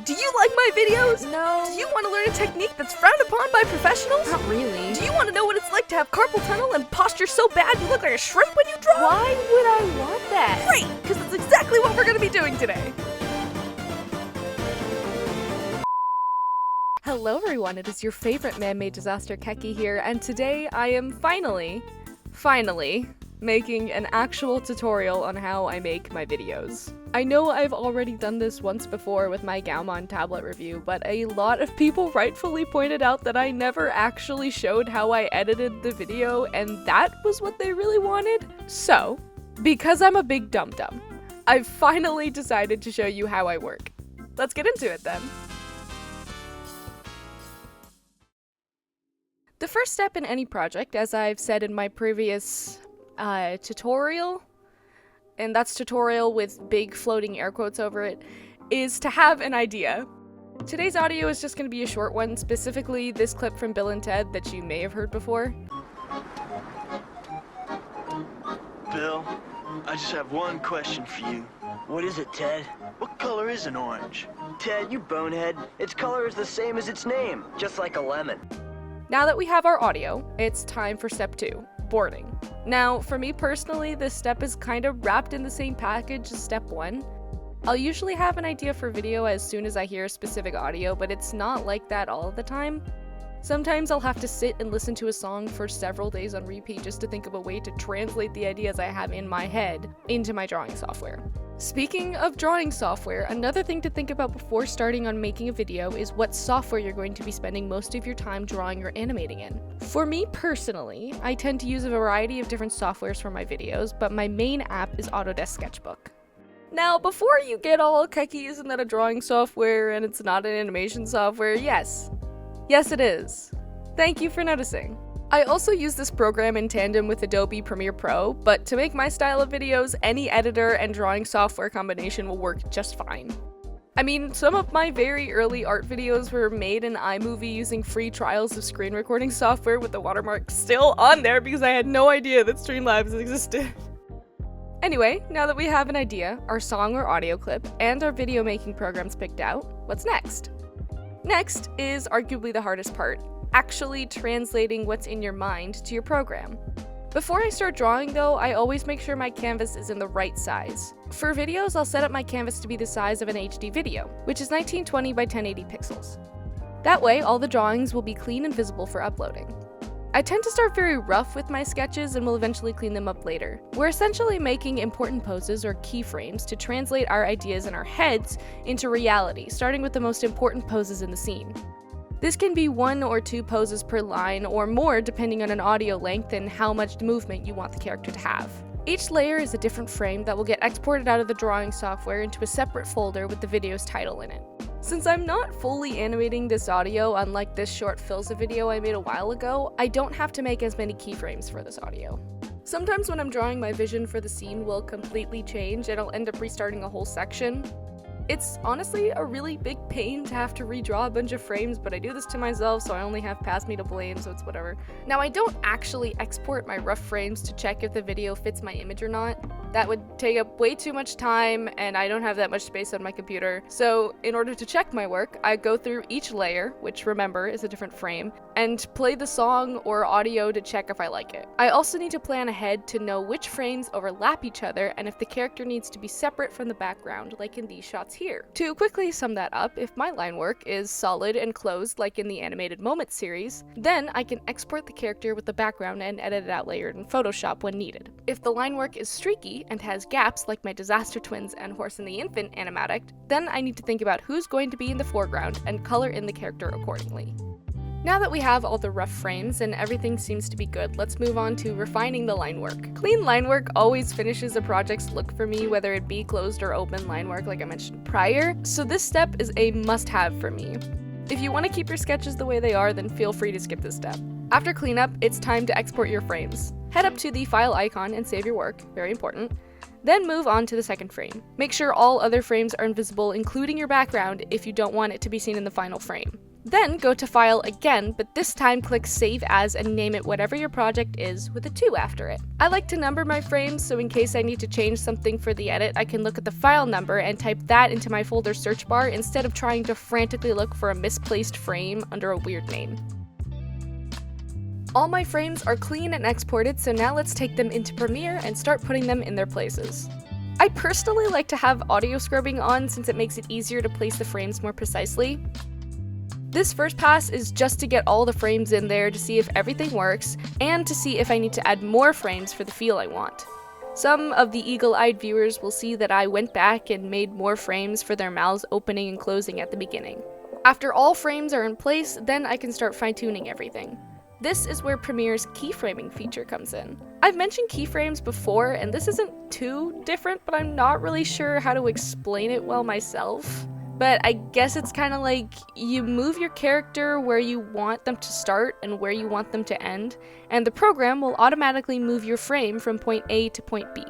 Do you like my videos? No. Do you want to learn a technique that's frowned upon by professionals? Not really. Do you want to know what it's like to have carpal tunnel and posture so bad you look like a shrimp when you draw? Why would I want that? Great, because that's exactly what we're going to be doing today. Hello everyone, it is your favorite man-made disaster Keki here, and today I am finally making an actual tutorial on how I make my videos. I know I've already done this once before with my Gaomon tablet review, but a lot of people rightfully pointed out that I never actually showed how I edited the video, and that was what they really wanted. So, because I'm a big dum-dum, I've finally decided to show you how I work. Let's get into it then. The first step in any project, as I've said in my previous tutorial, and that's tutorial with big floating air quotes over it, is to have an idea. Today's audio is just going to be a short one, specifically this clip from Bill and Ted that you may have heard before. Bill, I just have one question for you. What is it, Ted? What color is an orange? Ted, you bonehead. Its color is the same as its name, just like a lemon. Now that we have our audio, it's time for step 2, boarding. Now, for me personally, this step is kind of wrapped in the same package as step 1. I'll usually have an idea for video as soon as I hear specific audio, but it's not like that all the time. Sometimes I'll have to sit and listen to a song for several days on repeat just to think of a way to translate the ideas I have in my head into my drawing software. Speaking of drawing software, another thing to think about before starting on making a video is what software you're going to be spending most of your time drawing or animating in. For me personally, I tend to use a variety of different softwares for my videos, but my main app is Autodesk Sketchbook. Now, before you get all Keki, isn't that a drawing software and it's not an animation software? Yes it is. Thank you for noticing. I also use this program in tandem with Adobe Premiere Pro, but to make my style of videos, any editor and drawing software combination will work just fine. I mean, some of my very early art videos were made in iMovie using free trials of screen recording software with the watermark still on there because I had no idea that Streamlabs existed. Anyway, now that we have an idea, our song or audio clip, and our video making programs picked out, what's next? Next is arguably the hardest part. Actually translating what's in your mind to your program. Before I start drawing though, I always make sure my canvas is in the right size. For videos, I'll set up my canvas to be the size of an HD video, which is 1920 by 1080 pixels. That way, all the drawings will be clean and visible for uploading. I tend to start very rough with my sketches and will eventually clean them up later. We're essentially making important poses or keyframes to translate our ideas in our heads into reality, starting with the most important poses in the scene. This can be 1 or 2 poses per line or more depending on an audio length and how much movement you want the character to have. Each layer is a different frame that will get exported out of the drawing software into a separate folder with the video's title in it. Since I'm not fully animating this audio, unlike this short Filza video I made a while ago, I don't have to make as many keyframes for this audio. Sometimes when I'm drawing, my vision for the scene will completely change and I'll end up restarting a whole section. It's honestly a really big pain to have to redraw a bunch of frames, but I do this to myself, so I only have past me to blame, so it's whatever. Now, I don't actually export my rough frames to check if the video fits my image or not. That would take up way too much time, and I don't have that much space on my computer. So, in order to check my work, I go through each layer, which remember is a different frame, and play the song or audio to check if I like it. I also need to plan ahead to know which frames overlap each other and if the character needs to be separate from the background, like in these shots here. To quickly sum that up, if my line work is solid and closed like in the Animated Moments series, then I can export the character with the background and edit it out later in Photoshop when needed. If the line work is streaky and has gaps like my Disaster Twins and Horse and the Infant animatic, then I need to think about who's going to be in the foreground and color in the character accordingly. Now that we have all the rough frames and everything seems to be good, let's move on to refining the line work. Clean line work always finishes a project's look for me, whether it be closed or open line work like I mentioned prior, so this step is a must-have for me. If you want to keep your sketches the way they are, then feel free to skip this step. After cleanup, it's time to export your frames. Head up to the file icon and save your work, very important. Then move on to the second frame. Make sure all other frames are invisible, including your background, if you don't want it to be seen in the final frame. Then go to File again, but this time click Save As and name it whatever your project is with a 2 after it. I like to number my frames, so in case I need to change something for the edit, I can look at the file number and type that into my folder search bar instead of trying to frantically look for a misplaced frame under a weird name. All my frames are clean and exported, so now let's take them into Premiere and start putting them in their places. I personally like to have audio scrubbing on since it makes it easier to place the frames more precisely. This first pass is just to get all the frames in there to see if everything works, and to see if I need to add more frames for the feel I want. Some of the eagle-eyed viewers will see that I went back and made more frames for their mouths opening and closing at the beginning. After all frames are in place, then I can start fine-tuning everything. This is where Premiere's keyframing feature comes in. I've mentioned keyframes before, and this isn't too different, but I'm not really sure how to explain it well myself. But I guess it's kind of like you move your character where you want them to start and where you want them to end, and the program will automatically move your frame from point A to point B.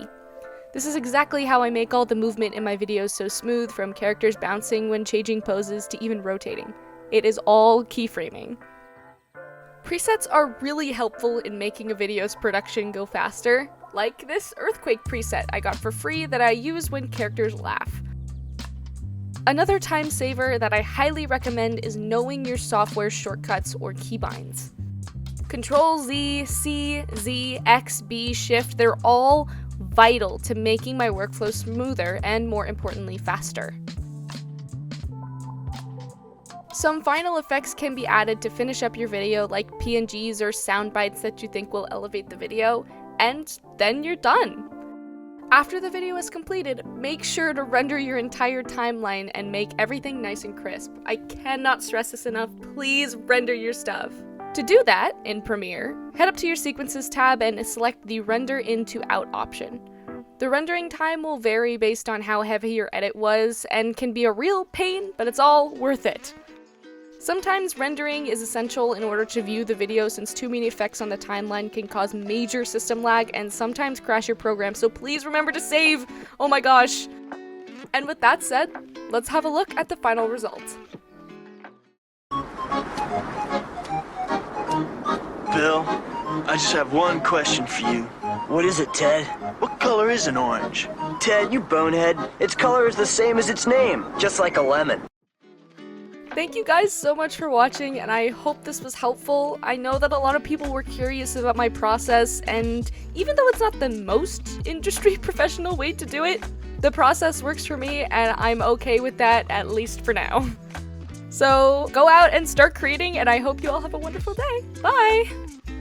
This is exactly how I make all the movement in my videos so smooth, from characters bouncing when changing poses to even rotating. It is all keyframing. Presets are really helpful in making a video's production go faster, like this earthquake preset I got for free that I use when characters laugh. Another time saver that I highly recommend is knowing your software shortcuts or keybinds. Ctrl-Z, C, Z, X, B, Shift, they're all vital to making my workflow smoother and, more importantly, faster. Some final effects can be added to finish up your video, like PNGs or sound bites that you think will elevate the video, and then you're done. After the video is completed, make sure to render your entire timeline and make everything nice and crisp. I cannot stress this enough, please render your stuff. To do that, in Premiere, head up to your Sequences tab and select the Render In to Out option. The rendering time will vary based on how heavy your edit was, and can be a real pain, but it's all worth it. Sometimes rendering is essential in order to view the video, since too many effects on the timeline can cause major system lag and sometimes crash your program, so please remember to save! Oh my gosh! And with that said, let's have a look at the final result. Bill, I just have one question for you. What is it, Ted? What color is an orange? Ted, you bonehead. Its color is the same as its name, just like a lemon. Thank you guys so much for watching, and I hope this was helpful. I know that a lot of people were curious about my process, and even though it's not the most industry professional way to do it, the process works for me, and I'm okay with that, at least for now. So go out and start creating, and I hope you all have a wonderful day. Bye!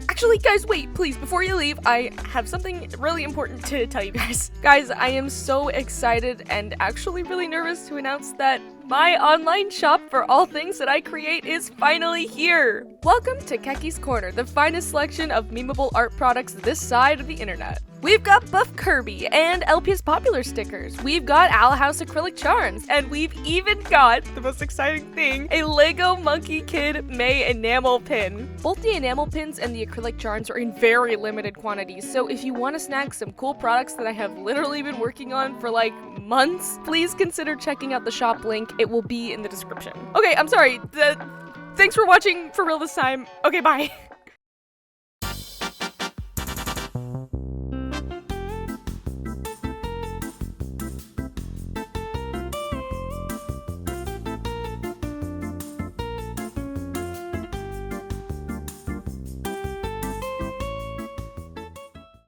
Actually, guys, wait, please, before you leave, I have something really important to tell you guys. Guys, I am so excited and actually really nervous to announce that my online shop for all things that I create is finally here! Welcome to Keki's Corner, the finest selection of memeable art products this side of the internet. We've got Buff Kirby and LPS Popular stickers. We've got Owl House acrylic charms, and we've even got, the most exciting thing, a Lego Monkey Kid May enamel pin. Both the enamel pins and the acrylic charms are in very limited quantities, so if you want to snag some cool products that I have literally been working on for like months, please consider checking out the shop link. It will be in the description. Okay, I'm sorry. Thanks for watching for real this time. Okay, bye.